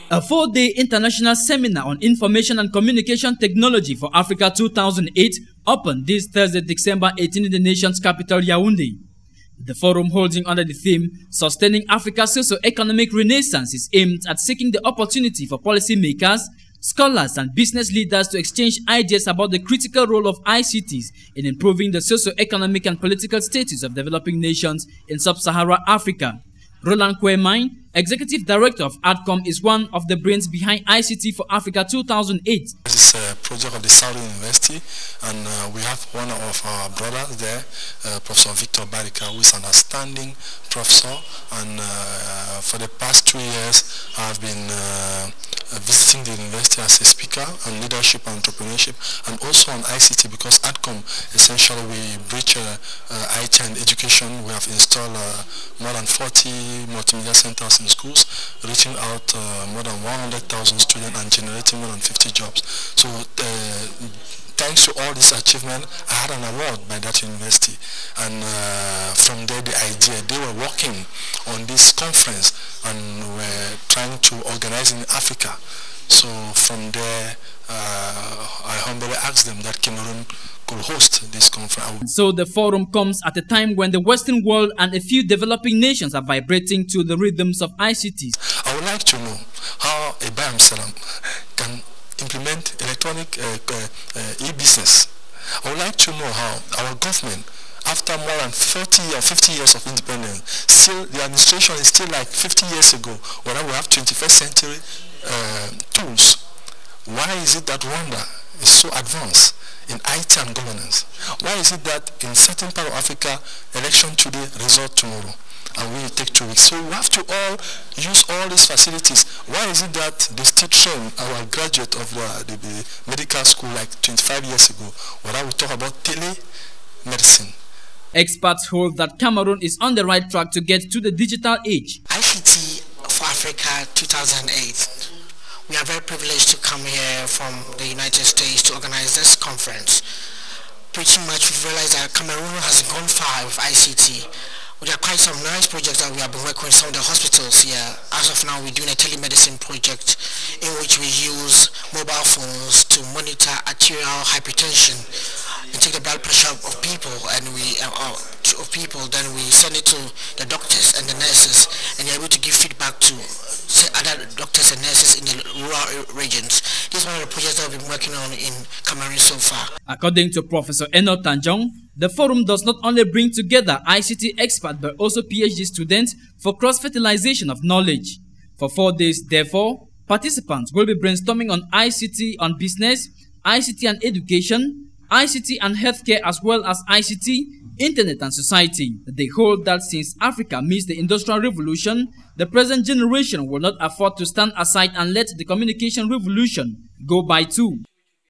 A 4-day international seminar on information and communication technology for Africa 2008 opened this Thursday, December 18 in the nation's capital, Yaoundé. The forum, holding under the theme Sustaining Africa's Socio-Economic Renaissance, is aimed at seeking the opportunity for policymakers, scholars and business leaders to exchange ideas about the critical role of ICTs in improving the socio-economic and political status of developing nations in sub-Saharan Africa. Roland Kwemine, Executive Director of ADCOM, is one of the brains behind ICT for Africa 2008. This is a project of the Southern University, and we have one of our brothers there, Professor Victor Barika, who is an outstanding professor, and for the past 2 years I've been visiting the university as a speaker on leadership and entrepreneurship, and also on ICT, because ADCOM, essentially we bridge IT and education. We have installed more than 40 multimedia centers in schools, reaching out more than 100,000 students and generating more than 50 jobs. So thanks to all this achievement, I had an award by that university, and from there the idea, they were working on this conference and were trying to organize in Africa. So from there I humbly asked them that Cameroon could host this conference. So the forum comes at a time when the Western world and a few developing nations are vibrating to the rhythms of ICTs. I would like to know how a Bayam Salam can implement electronic e-business. I would like to know how our government, after more than 40 or 50 years of independence, still the administration is still like 50 years ago, when we have 21st century tools. Why is it that Rwanda is so advanced in IT and governance? Why is it that in certain part of Africa, election today, result tomorrow, and we take 2 weeks? So we have to all use all these facilities. Why is it that they still train our graduate of the medical school like 25 years ago, when we talk about telemedicine? Experts hold that Cameroon is on the right track to get to the digital age. ICT for Africa 2008. We are very privileged to come here from the United States to organize this conference. Pretty much we've realized that Cameroon has gone far with ICT. There are quite some nice projects that we have been working with some of the hospitals here. As of now, we're doing a telemedicine project in which we use mobile phones to monitor arterial hypertension and take the blood pressure of people, and then we send it to the doctors and the nurses, and they're able to give feedback to other doctors and nurses in the rural regions. This is one of the projects that we've been working on in Cameroon so far. According to Professor Eno Tanjong, the forum does not only bring together ICT experts but also PhD students for cross-fertilization of knowledge. For 4 days, therefore, participants will be brainstorming on ICT on business, ICT and education, ICT and healthcare, as well as ICT, internet and society. They hold that since Africa missed the Industrial Revolution, the present generation will not afford to stand aside and let the communication revolution go by too.